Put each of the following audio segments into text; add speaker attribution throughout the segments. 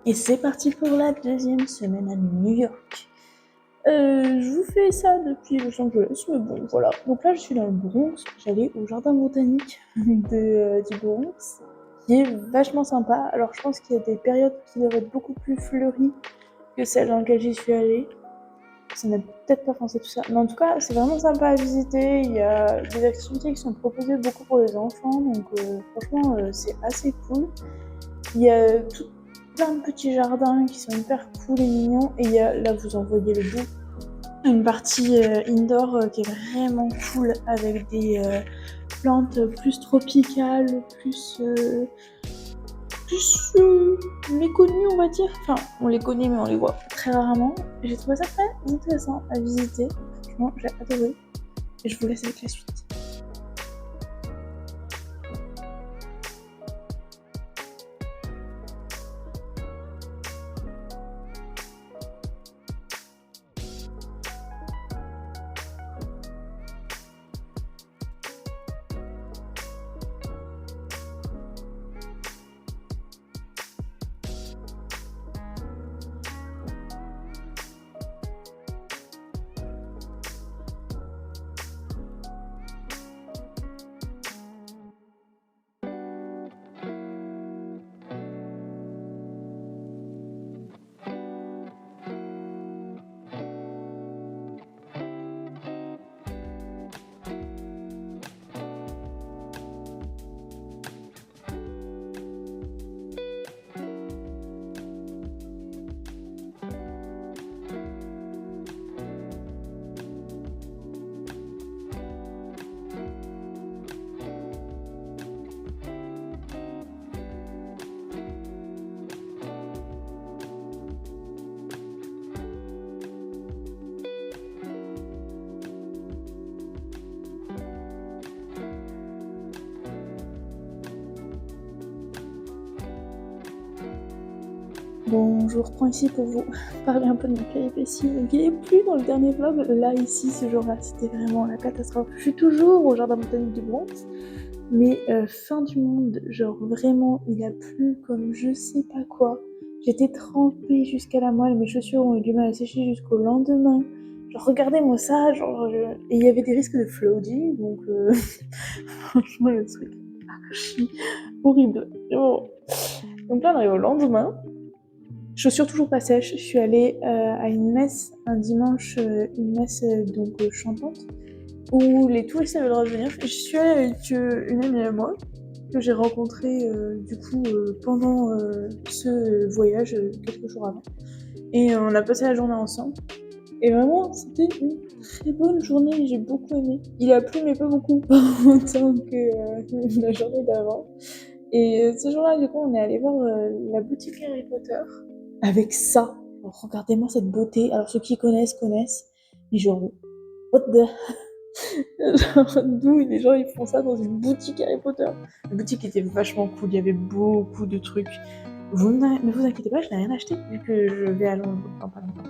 Speaker 1: Et c'est parti pour la deuxième semaine à New York. Je vous fais ça depuis Los Angeles, mais bon, voilà. Donc là, je suis dans le Bronx. J'allais au jardin botanique du Bronx, qui est vachement sympa. Alors, je pense qu'il y a des périodes qui doivent être beaucoup plus fleuries que celles dans lesquelles j'y suis allée. Ça n'a peut-être pas pensé tout ça. Mais en tout cas, c'est vraiment sympa à visiter. Il y a des activités qui sont proposées beaucoup pour les enfants. Donc, franchement, c'est assez cool. Il y a plein de petits jardins qui sont hyper cool et mignons. Et il y a, là, vous en voyez le bout, une partie indoor qui est vraiment cool avec des plantes plus tropicales, plus méconnues, on va dire. Enfin, on les connaît, mais on les voit très rarement. J'ai trouvé ça très intéressant à visiter. Franchement, j'ai adoré. Et je vous laisse avec la suite. Bon, je vous reprends ici pour vous parler un peu de ma péripétie. Donc, il n'est plus dans le dernier vlog. Là, ici, ce jour-là, c'était vraiment la catastrophe. Je suis toujours au jardin botanique du Bronx, mais fin du monde. Genre, vraiment, il a plu comme je sais pas quoi. J'étais trempée jusqu'à la moelle. Mes chaussures ont eu du mal à sécher jusqu'au lendemain. Genre, regardez-moi ça. Et il y avait des risques de flooding. Donc, franchement, le truc archi horrible. Bon. Donc là, on arrive au lendemain. Chaussures toujours pas sèches. Je suis allée à une messe un dimanche, une messe chantante, où les touristes avaient le droit de venir. Je suis allée avec une amie à moi, que j'ai rencontrée pendant ce voyage quelques jours avant. Et on a passé la journée ensemble. Et vraiment, c'était une très bonne journée, j'ai beaucoup aimé. Il a plu, mais pas beaucoup, pas autant que la journée d'avant. Et ce jour-là, du coup, on est allé voir la boutique Harry Potter avec ça. Alors, regardez-moi cette beauté. Alors, ceux qui connaissent, connaissent. Mais genre, what the... genre, d'où les gens ils font ça dans une boutique Harry Potter? La boutique était vachement cool, il y avait beaucoup de trucs. Ne vous inquiétez pas, je n'ai rien acheté vu que je vais à Londres dans pas longtemps.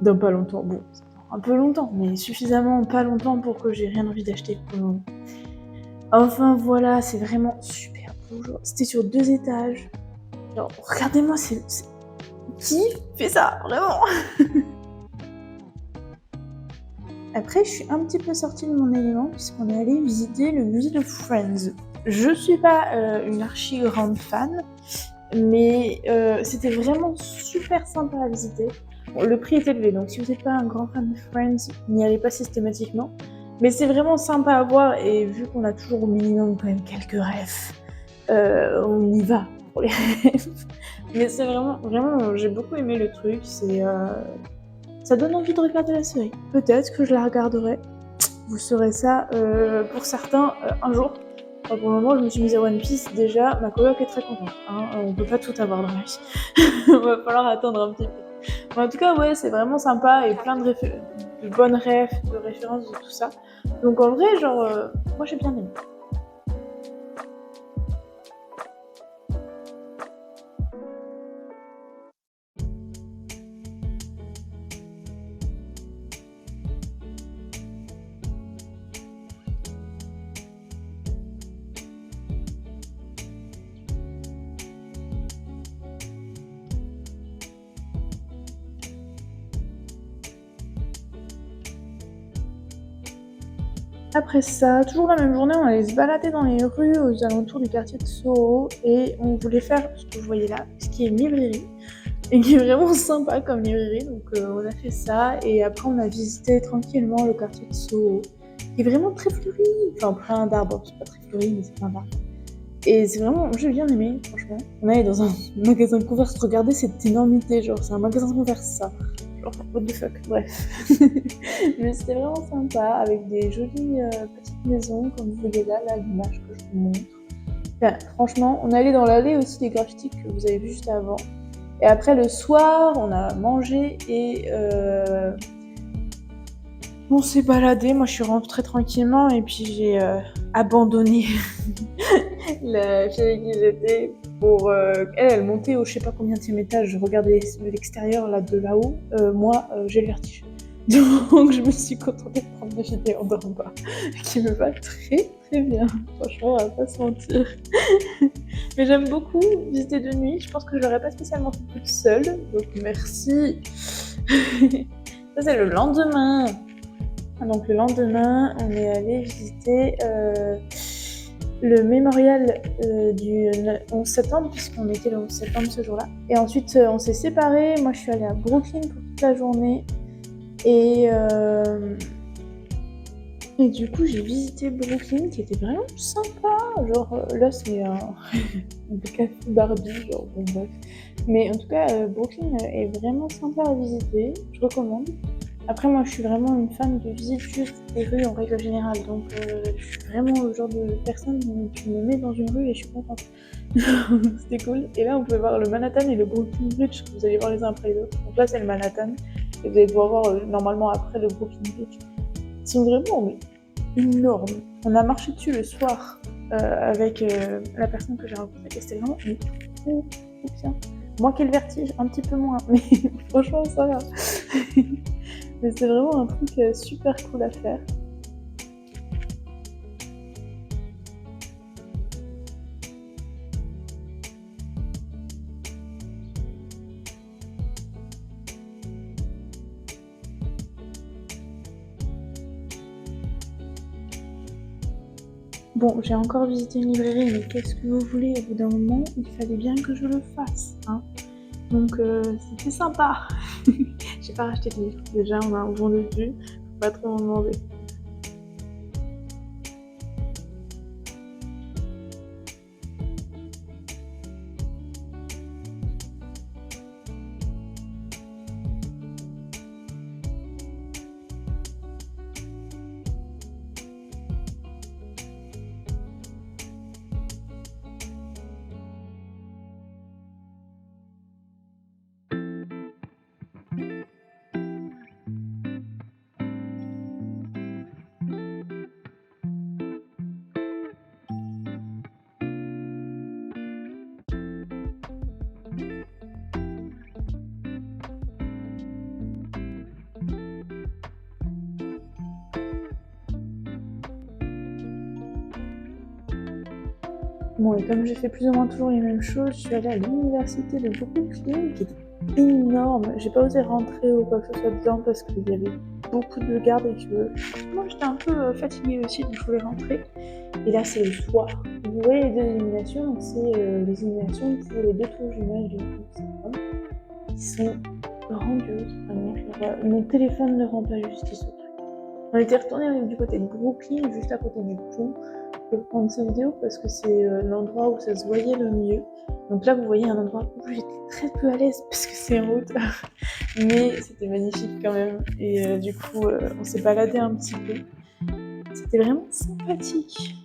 Speaker 1: Dans pas longtemps, bon, un peu longtemps, mais suffisamment pas longtemps pour que j'ai rien envie d'acheter pour le moment. Enfin voilà, c'est vraiment super beau. C'était sur 2 étages. Genre, regardez-moi, qui fait ça, vraiment? Après, je suis un petit peu sortie de mon élément puisqu'on est allé visiter le musée de Friends. Je suis pas une archi grande fan, mais c'était vraiment super sympa à visiter. Bon, le prix est élevé, donc si vous n'êtes pas un grand fan de Friends, n'y allez pas systématiquement. Mais c'est vraiment sympa à voir et vu qu'on a toujours au minimum quand même quelques refs, on y va pour les refs. Mais c'est vraiment, j'ai beaucoup aimé le truc. Ça donne envie de regarder la série. Peut-être que je la regarderai. Vous saurez ça pour certains un jour. Enfin, pour le moment, je me suis mise à One Piece. Déjà, ma coloc est très contente. Hein. On peut pas tout avoir dans la vie. Il va falloir attendre un petit peu. Mais en tout cas, ouais, c'est vraiment sympa et plein de bonnes refs, de références, de tout ça. Donc en vrai, moi j'ai bien aimé. Après ça, toujours la même journée, on allait se balader dans les rues aux alentours du quartier de Soho et on voulait faire ce que vous voyez là, ce qui est une librairie et qui est vraiment sympa comme librairie. Donc on a fait ça et après on a visité tranquillement le quartier de Soho qui est vraiment très fleuri, enfin plein d'arbres, c'est pas très fleuri mais c'est plein d'arbres. Et c'est vraiment, j'ai bien aimé, franchement. On allait dans un magasin de Converse, regardez cette énormité, genre c'est un magasin de Converse ça. Genre what the fuck, bref. Mais c'était vraiment sympa, avec des jolies petites maisons, comme vous voyez là, l'image que je vous montre. Enfin, franchement, on est allé dans l'allée aussi des graffitis que vous avez vu juste avant. Et après le soir, on a mangé et on s'est baladé. Moi je suis rentrée tranquillement et puis j'ai abandonné la fille avec qui j'étais pour elle montait au je sais pas combien de étage, je regardais l'extérieur là de là-haut, moi j'ai le vertige. Donc je me suis contentée de prendre des vidéos d'en bas qui me va très très bien, franchement on va pas se mentir. Mais j'aime beaucoup visiter de nuit, je pense que je l'aurais pas spécialement fait toute seule, donc merci. Ça c'est le lendemain. Donc le lendemain on est allé visiter le mémorial du 11 septembre, puisqu'on était le 11 septembre ce jour-là. Et ensuite, on s'est séparés. Moi, je suis allée à Brooklyn pour toute la journée. Et du coup, j'ai visité Brooklyn, qui était vraiment sympa. Genre, là, c'est un café Barbie, genre, bon, bref. Mais en tout cas, Brooklyn est vraiment sympa à visiter. Je recommande. Après, moi, je suis vraiment une fan de visite juste des rues en règle générale. Donc, je suis vraiment le genre de personne qui me met dans une rue et je suis contente. C'était cool. Et là, on pouvait voir le Manhattan et le Brooklyn Bridge. Vous allez voir les uns après les autres. Donc là, c'est le Manhattan. Et vous allez pouvoir voir normalement après le Brooklyn Bridge. Ils sont vraiment énormes. On a marché dessus le soir avec la personne que j'ai rencontrée. Et c'était vraiment trop bien. Moi qui ai le vertige, un petit peu moins. Mais franchement, ça va. Mais c'est vraiment un truc super cool à faire. Bon, j'ai encore visité une librairie, mais qu'est-ce que vous voulez, au bout d'un moment, il fallait bien que je le fasse, hein. Donc c'était sympa. J'ai pas racheté de livres, déjà on a un bon dessus, faut pas trop m'en demander. Bon, et comme j'ai fait plus ou moins toujours les mêmes choses, je suis allée à l'université de Brooklyn, qui est énorme. J'ai pas osé rentrer ou quoi que ce soit dedans parce qu'il y avait beaucoup de gardes et que moi j'étais un peu fatiguée aussi, donc je voulais rentrer. Et là, c'est le soir. Vous voyez les deux illuminations, donc c'est les illuminations pour les deux tours jumelles du 11 septembre, qui sont grandioses, vraiment. Genre, mon téléphone ne rend pas justice au truc. On était retourné du côté de Brooklyn, juste à côté du pont, pour prendre cette vidéo parce que c'est l'endroit où ça se voyait le mieux. Donc là, vous voyez un endroit où j'étais très peu à l'aise parce que c'est en hauteur, mais c'était magnifique quand même. Et du coup, on s'est baladé un petit peu. C'était vraiment sympathique.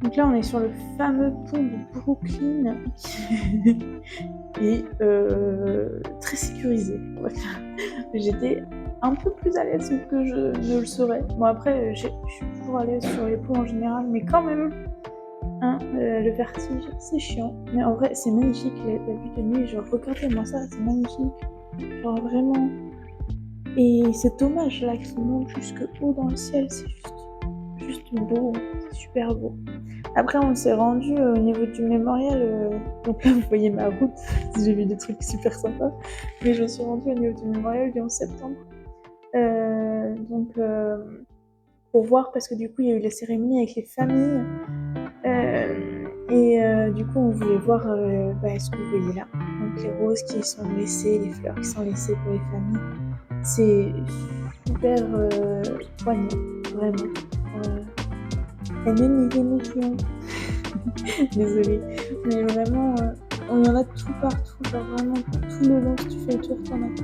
Speaker 1: Donc là, on est sur le fameux pont de Brooklyn et très sécurisé. J'étais un peu plus à l'aise que je ne le serais. Bon après, je suis toujours à l'aise sur les ponts en général, mais quand même, hein, le vertige, c'est chiant. Mais en vrai, c'est magnifique la vue de nuit. Genre, regardez-moi ça, c'est magnifique. Genre vraiment, Et cet hommage-là qui monte jusque haut dans le ciel, c'est juste beau, c'est super beau. Après, on s'est rendu au niveau du mémorial, donc là, vous voyez ma route, j'ai vu des trucs super sympas, mais je me suis rendue au niveau du mémorial du 11 septembre. Donc, pour voir, parce que du coup, il y a eu la cérémonie avec les familles, du coup, on voulait voir ce que vous voyez là. Donc, les roses qui sont laissées, les fleurs qui sont laissées pour les familles. C'est super poignant, vraiment. Il y a même des émotions. Désolée. Mais vraiment, il y en a tout partout. Genre vraiment, tout le long, si tu fais le tour, t'en as partout.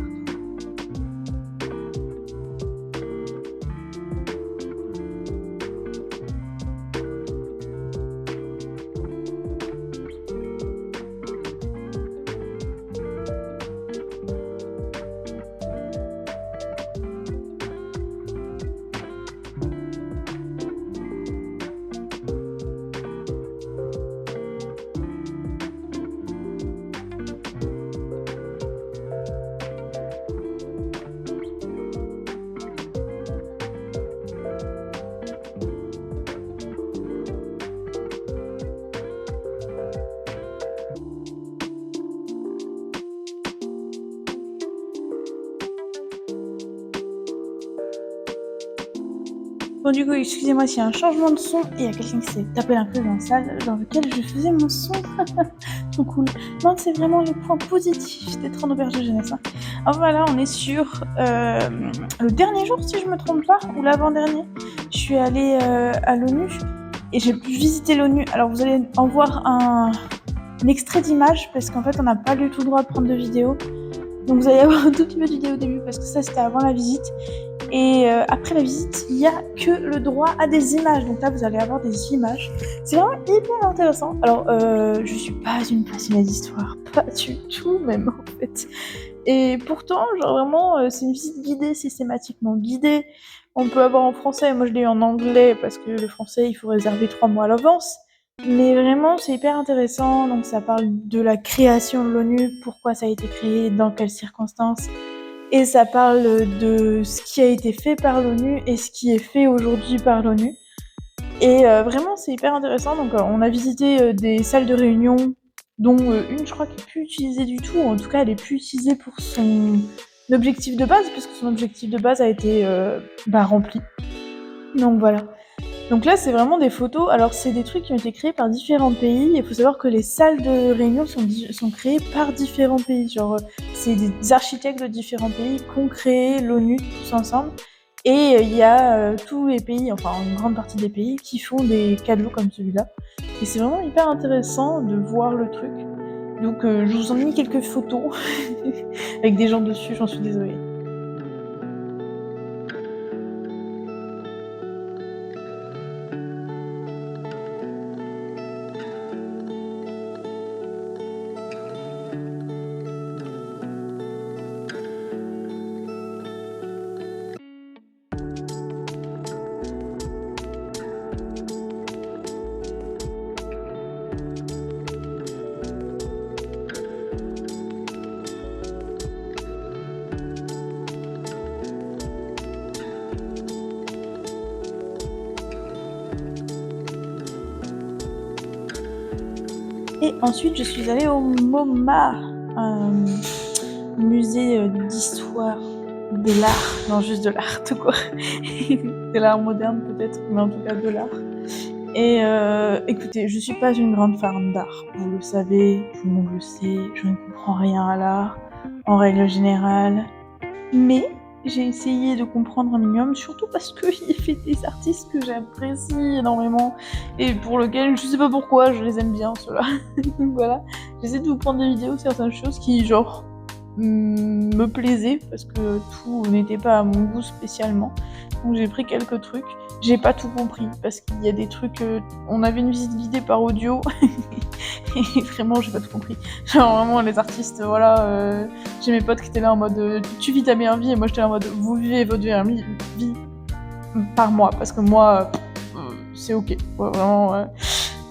Speaker 1: Bon, du coup, excusez-moi s'il y a un changement de son. Il y a quelqu'un qui s'est tapé un peu dans la salle dans laquelle je faisais mon son. Trop cool. Non, c'est vraiment les points positifs d'être en auberge de jeunesse. Hein. Alors voilà, on est sur le dernier jour, si je me trompe pas, ou l'avant-dernier. Je suis allée à l'ONU et j'ai pu visiter l'ONU. Alors vous allez en voir un extrait d'image parce qu'en fait, on n'a pas du tout le droit de prendre de vidéo. Donc vous allez avoir un tout petit peu de vidéo au début parce que ça, c'était avant la visite. Et après la visite, il n'y a que le droit à des images. Donc là, vous allez avoir des images. C'est vraiment hyper intéressant. Alors, je suis pas une passionnée d'histoire. Pas du tout, même, en fait. Et pourtant, genre vraiment, c'est une visite guidée, systématiquement guidée. On peut avoir en français. Moi, je l'ai eu en anglais parce que le français, il faut réserver 3 mois à l'avance. Mais vraiment, c'est hyper intéressant. Donc, ça parle de la création de l'ONU, pourquoi ça a été créé, dans quelles circonstances. Et ça parle de ce qui a été fait par l'ONU et ce qui est fait aujourd'hui par l'ONU. Et vraiment, c'est hyper intéressant. Donc, on a visité des salles de réunion, dont une, je crois, qui n'est plus utilisée du tout. En tout cas, elle est plus utilisée pour son objectif de base, puisque son objectif de base a été rempli. Donc, voilà. Donc là, c'est vraiment des photos. Alors, c'est des trucs qui ont été créés par différents pays. Il faut savoir que les salles de réunion sont créées par différents pays. Genre, c'est des architectes de différents pays qui ont créé l'ONU tous ensemble. Et il y a tous les pays, enfin une grande partie des pays, qui font des cadeaux comme celui-là. Et c'est vraiment hyper intéressant de voir le truc. Donc, je vous en ai mis quelques photos avec des gens dessus, j'en suis désolée. Et ensuite, je suis allée au MoMA, un musée d'histoire de l'art, non juste de l'art tout court, de l'art moderne peut-être, mais en tout cas de l'art. Et écoutez, je suis pas une grande fan d'art, vous le savez, tout le monde le sait, je ne comprends rien à l'art, en règle générale, mais j'ai essayé de comprendre un minimum, surtout parce qu'il y fait des artistes que j'apprécie énormément et pour lesquels je sais pas pourquoi je les aime bien ceux-là. Donc voilà, j'essaie de vous prendre des vidéos de certaines choses qui genre me plaisaient parce que tout n'était pas à mon goût spécialement. Donc j'ai pris quelques trucs. J'ai pas tout compris parce qu'il y a des trucs. On avait une visite guidée par audio et vraiment j'ai pas tout compris. Genre vraiment les artistes, voilà. J'ai mes potes qui étaient là en mode tu vis ta meilleure vie et moi j'étais là en mode vous vivez votre meilleure vie par moi parce que moi c'est ok. Ouais, vraiment.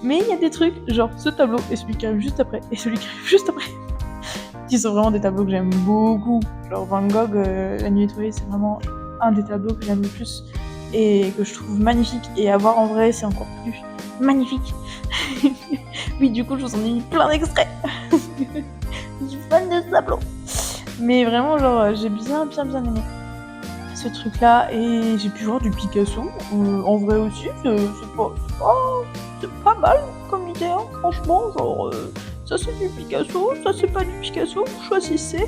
Speaker 1: Mais il y a des trucs genre ce tableau et celui qui arrive juste après et celui qui arrive juste après qui sont vraiment des tableaux que j'aime beaucoup. Genre Van Gogh, La Nuit étoilée, c'est vraiment un des tableaux que j'aime le plus et que je trouve magnifique. Et à voir en vrai, c'est encore plus magnifique. Oui, du coup, je vous en ai mis plein d'extraits. Je suis fan de ce tableau. Mais vraiment, genre, j'ai bien aimé ce truc-là. Et j'ai pu voir du Picasso. En vrai aussi, c'est pas mal comme idée, hein, franchement. Genre, ça c'est du Picasso, ça c'est pas du Picasso, vous choisissez.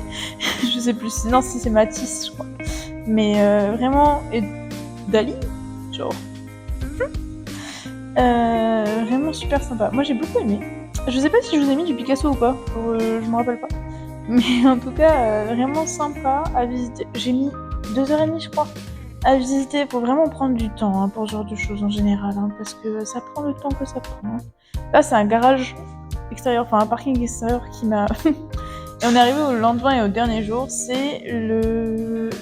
Speaker 1: Je sais plus, non, si c'est Matisse, je crois. Mais vraiment, et Dali, genre, vraiment super sympa. Moi j'ai beaucoup aimé. Je sais pas si je vous ai mis du Picasso ou pas, je me rappelle pas. Mais en tout cas, vraiment sympa à visiter. J'ai mis 2h30 je crois à visiter. Faut vraiment prendre du temps hein, pour ce genre de choses en général, hein, parce que ça prend le temps que ça prend. Hein. Là c'est un garage extérieur, enfin un parking extérieur qui m'a... Et on est arrivé au lendemain et au dernier jour, c'est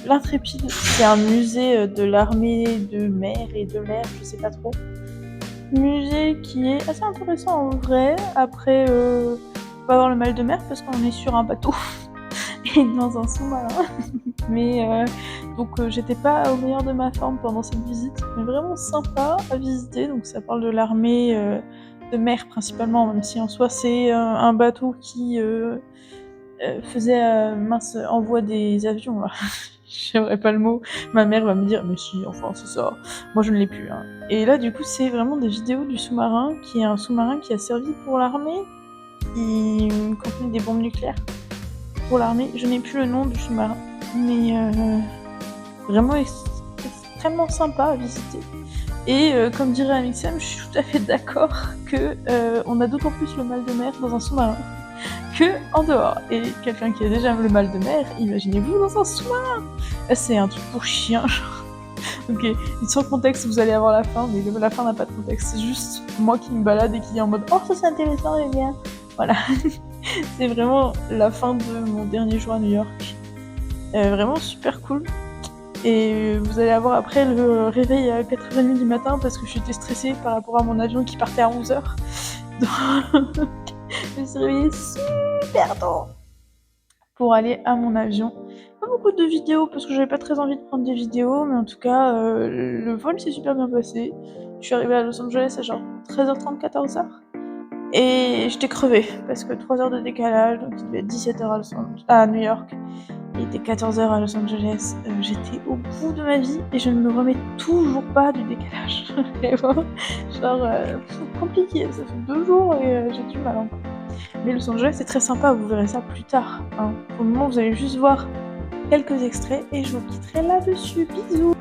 Speaker 1: l'Intrépide. C'est un musée de l'armée de mer et de l'air, je sais pas trop. Musée qui est assez intéressant en vrai. Après, on va avoir le mal de mer parce qu'on est sur un bateau et dans un sous-marin. Mais donc j'étais pas au meilleur de ma forme pendant cette visite, mais vraiment sympa à visiter. Donc ça parle de l'armée de mer principalement, même si en soi c'est un bateau qui faisait envoie des avions là. J'aimerais pas le mot. Ma mère va me dire mais si, enfin c'est ça. Moi je ne l'ai plus. Hein. Et là du coup c'est vraiment des vidéos du sous-marin, qui est un sous-marin qui a servi pour l'armée, qui contenait des bombes nucléaires pour l'armée. Je n'ai plus le nom du sous-marin, mais vraiment extrêmement sympa à visiter. Et comme dirait Amixem, je suis tout à fait d'accord que on a d'autant plus le mal de mer dans un sous-marin que en dehors. Et quelqu'un qui a déjà le mal de mer, imaginez-vous dans un sous-marin. C'est un truc pour chien. Ok, sans contexte, vous allez avoir la fin, mais la fin n'a pas de contexte. C'est juste moi qui me balade et qui est en mode oh ça c'est intéressant, j'aime bien. Voilà. C'est vraiment la fin de mon dernier jour à New York. Vraiment super cool. Et vous allez avoir après le réveil à 4h30 du matin parce que j'étais stressée par rapport à mon avion qui partait à 11h. Donc je me suis réveillée super tôt pour aller à mon avion. Pas beaucoup de vidéos parce que j'avais pas très envie de prendre des vidéos, mais en tout cas le vol s'est super bien passé. Je suis arrivée à Los Angeles à genre 13h30, 14h. Et j'étais crevée parce que 3 heures de décalage, donc il devait être 17h à New York. Il était 14h à Los Angeles. J'étais au bout de ma vie et je ne me remets toujours pas du décalage. Vraiment, genre compliqué. Ça fait 2 jours et j'ai du mal encore. Mais Los Angeles c'est très sympa, vous verrez ça plus tard. Hein. Pour le moment, vous allez juste voir quelques extraits et je vous quitterai là-dessus. Bisous!